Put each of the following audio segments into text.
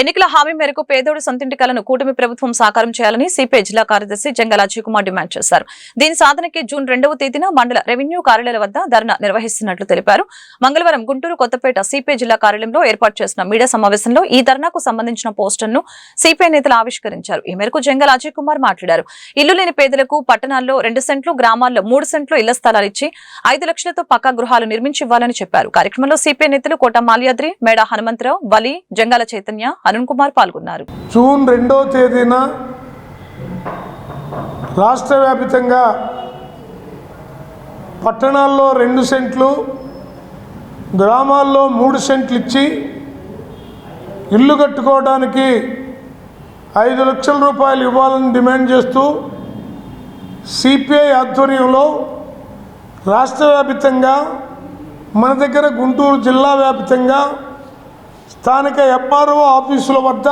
ఎన్నికల హామీ మేరకు పేదోడి సొంతింటి కలను కూటమి ప్రభుత్వం సాకారం చేయాలని సిపిఐ జిల్లా కార్యదర్శి జంగాల అజయ్ కుమార్ డిమాండ్ చేశారు. దీని సాధనకి జూన్ 2వ తేదీన మండల రెవెన్యూ కార్యాలయాల వద్ద ధర్నా నిర్వహిస్తున్నట్లు తెలిపారు. మంగళవారం గుంటూరు కొత్తపేట సిపిఐ జిల్లా కార్యాలయంలో ఏర్పాటు చేసిన మీడియా సమావేశంలో ఈ ధర్నాకు సంబంధించిన పోస్టర్ను సిపిఐ నేతలు ఆవిష్కరించారు. ఈ మేరకు జంగాల అజయ్ కుమార్ మాట్లాడారు. ఇల్లు లేని పేదలకు పట్టణాల్లో 2 సెంట్లు, గ్రామాల్లో 3 సెంట్లు ఇళ్ల స్థలాలు ఇచ్చి 5 లక్షలతో పక్కా గృహాలు నిర్మించి ఇవ్వాలని చెప్పారు. కార్యక్రమంలో సిపిఐ నేతలు కోట మాల్యాద్రి, మేడా హనుమంతరావు, వలి, జంగాల చైతన్య, అరుణ్ కుమార్ పాల్గొన్నారు. జూన్ 2వ తేదీన రాష్ట్ర వ్యాప్తంగా పట్టణాల్లో 2 సెంట్లు, గ్రామాల్లో 3 సెంట్లు ఇచ్చి ఇల్లు కట్టుకోవడానికి 5 లక్షల రూపాయలు ఇవ్వాలని డిమాండ్ చేస్తూ సిపిఐ ఆధ్వర్యంలో రాష్ట్ర వ్యాప్తంగా, మన దగ్గర గుంటూరు జిల్లా వ్యాప్తంగా స్థానిక ఎంఆర్ఓ ఆఫీసుల వద్ద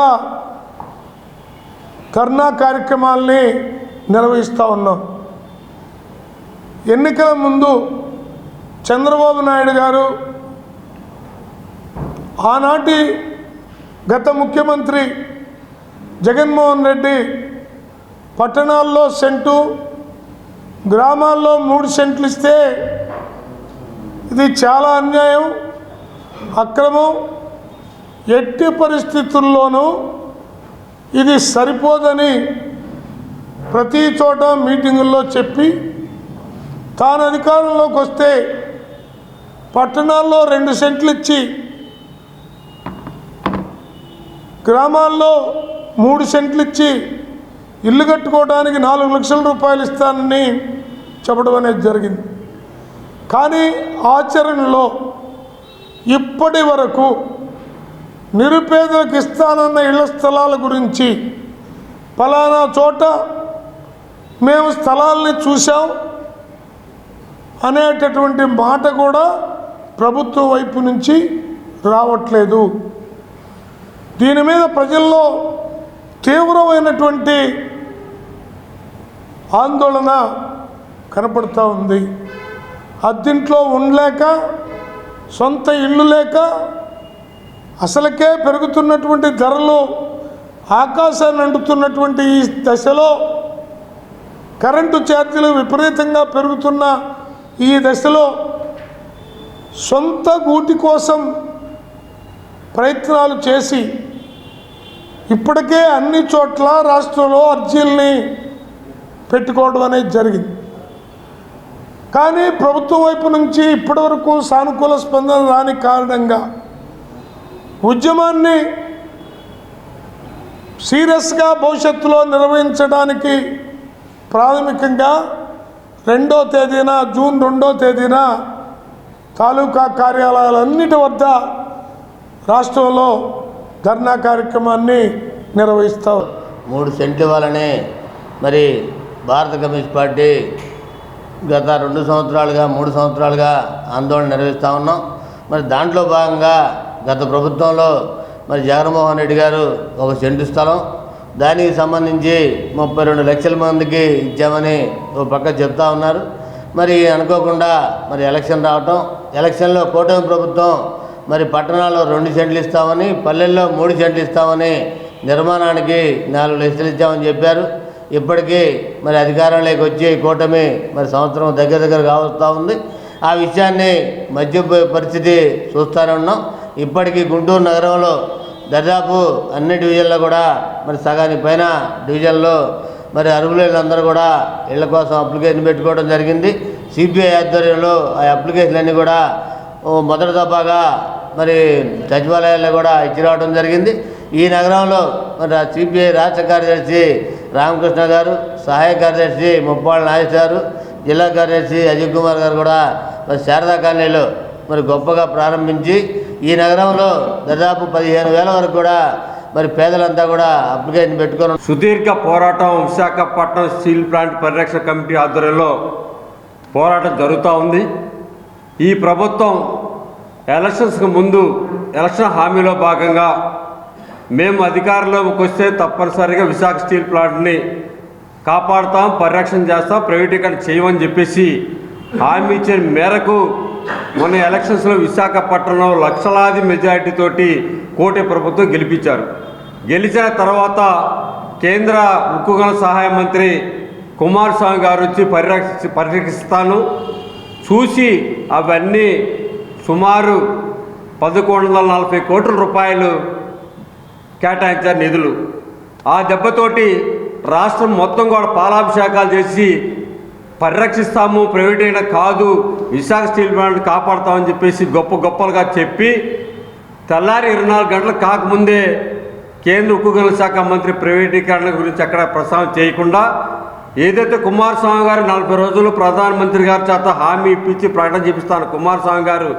ధర్నా కార్యక్రమాల్ని నిర్వహిస్తూ ఉన్నాం. ఎన్నికల ముందు చంద్రబాబు నాయుడు గారు, ఆనాటి గత ముఖ్యమంత్రి జగన్మోహన్ రెడ్డి పట్టణాల్లో సెంటు, గ్రామాల్లో 3 సెంట్లు ఇస్తే ఇది చాలా అన్యాయం, అక్రమం, ఎట్టి పరిస్థితుల్లోనూ ఇది సరిపోదని ప్రతి చోట మీటింగుల్లో చెప్పి, తాను అధికారంలోకి వస్తే పట్టణాల్లో 2 సెంట్లు ఇచ్చి గ్రామాల్లో 3 సెంట్లు ఇచ్చి ఇల్లు కట్టుకోవడానికి 4 లక్షల రూపాయలు ఇస్తానని చెప్పడం అనేది జరిగింది. కానీ ఆచరణలో ఇప్పటి వరకు నిరుపేదలకు ఇస్తానన్న ఇళ్ల స్థలాల గురించి, ఫలానా చోట మేము స్థలాల్ని చూసాం అనేటటువంటి మాట కూడా ప్రభుత్వం వైపు నుంచి రావట్లేదు. దీని మీద ప్రజల్లో తీవ్రమైనటువంటి ఆందోళన కనపడుతూ ఉంది. అద్దింట్లో ఉండలేక, సొంత ఇల్లు లేక, అసలుకే పెరుగుతున్నటువంటి ధరలు ఆకాశాన్ని అంటుతున్నటువంటి ఈ దశలో, కరెంటు ఛార్జీలు విపరీతంగా పెరుగుతున్న ఈ దశలో సొంత గూటి కోసం ప్రయత్నాలు చేసి ఇప్పటికే అన్ని చోట్ల రాష్ట్రంలో అర్జీల్ని పెట్టుకోవడం అనేది జరిగింది. కానీ ప్రభుత్వం వైపు నుంచి ఇప్పటివరకు సానుకూల స్పందన రాని కారణంగా ఉద్యమాన్ని సీరియస్గా భవిష్యత్తులో నిర్వహించడానికి ప్రాథమికంగా 2వ తేదీన, జూన్ 2వ తేదీన తాలూకా కార్యాలయాలన్నిటి వద్ద రాష్ట్రంలో ధర్నా కార్యక్రమాన్ని నిర్వహిస్తాం. 3 సెంట్లు ఇవ్వాలని మరి భారత కమ్యూనిస్ట్ పార్టీ గత 2 సంవత్సరాలుగా 3 సంవత్సరాలుగా ఆందోళన నిర్వహిస్తూ ఉన్నాం. మరి దాంట్లో భాగంగా గత ప్రభుత్వంలో మరి జగన్మోహన్ రెడ్డి గారు 1 సెంటు స్థలం, దానికి సంబంధించి 32 లక్షల మందికి ఇచ్చామని ఒక పక్క చెప్తా ఉన్నారు. మరి అనుకోకుండా మరి ఎలక్షన్ రావటం, ఎలక్షన్లో కూటమి ప్రభుత్వం మరి పట్టణాల్లో 2 సెంట్లు ఇస్తామని, పల్లెల్లో 3 సెంట్లు ఇస్తామని, నిర్మాణానికి 4 లక్షలు ఇచ్చామని చెప్పారు. ఇప్పటికీ మరి అధికారంలోకి వచ్చి కూటమి మరి సంవత్సరం దగ్గర కావస్తూ ఉంది. ఆ విషయాన్ని మధ్య పరిస్థితి చూస్తూనే ఉన్నాం. ఇప్పటికీ గుంటూరు నగరంలో దాదాపు అన్ని డివిజన్లో కూడా మరి సగానికి పైన డివిజన్లో మరి అర్హులందరూ కూడా ఇళ్ల కోసం అప్లికేషన్ పెట్టుకోవడం జరిగింది. సిపిఐ ఆధ్వర్యంలో ఆ అప్లికేషన్లన్నీ కూడా మొదటి దఫాగా మరి సచివాలయాల్లో కూడా ఇచ్చి రావడం జరిగింది. ఈ నగరంలో మరి సిపిఐ రాష్ట్ర కార్యదర్శి రామకృష్ణ గారు, సహాయ కార్యదర్శి ముప్పాళ్ళ నాగేష్ గారు, జిల్లా కార్యదర్శి అజయ్ కుమార్ గారు కూడా మరి శారదా కాలనీలో మరి గొప్పగా ప్రారంభించి ఈ నగరంలో దాదాపు 15,000 వరకు కూడా మరి పేదలంతా కూడా అప్లికేషన్ పెట్టుకొని సుదీర్ఘ పోరాటం విశాఖపట్నం స్టీల్ ప్లాంట్ పరిరక్షణ కమిటీ ఆధ్వర్యంలో పోరాటం జరుగుతూ ఉంది. ఈ ప్రభుత్వం ఎలక్షన్స్కి ముందు ఎలక్షన్ హామీలో భాగంగా మేము అధికారంలోకి వస్తే తప్పనిసరిగా విశాఖ స్టీల్ ప్లాంట్ని కాపాడుతాం, పరిరక్షణ చేస్తాం, ప్రైవేటీకరణ చేయమని చెప్పేసి హామీ ఇచ్చిన మేరకు మొన్న ఎలక్షన్స్లో విశాఖపట్నంలో లక్షలాది మెజారిటీతోటి కూటమి ప్రభుత్వం గెలిపించారు. గెలిచిన తర్వాత కేంద్ర ఉక్కు గనుల సహాయ మంత్రి కుమారస్వామి గారు వచ్చి పరిరక్షిస్తాను చూసి అవన్నీ సుమారు 1140 కోట్ల రూపాయలు కేటాయించారు నిధులు. ఆ దెబ్బతోటి రాష్ట్రం మొత్తం కూడా పాలాభిషేకాలు చేసి పరిరక్షిస్తాము, ప్రైవేట్ అయినా కాదు, విశాఖ స్టీల్ ప్లాంట్ కాపాడుతామని చెప్పేసి గొప్పలుగా చెప్పి తెల్లారి 24 గంటలు కాకముందే కేంద్ర ఉక్కు గనుల శాఖ మంత్రి ప్రైవేటీకరణ గురించి అక్కడ ప్రస్తావన చేయకుండా ఏదైతే కుమారస్వామి గారు 40 రోజులు ప్రధానమంత్రి గారి చేత హామీ ఇప్పించి ప్రకటన చేపిస్తాను కుమారస్వామి గారు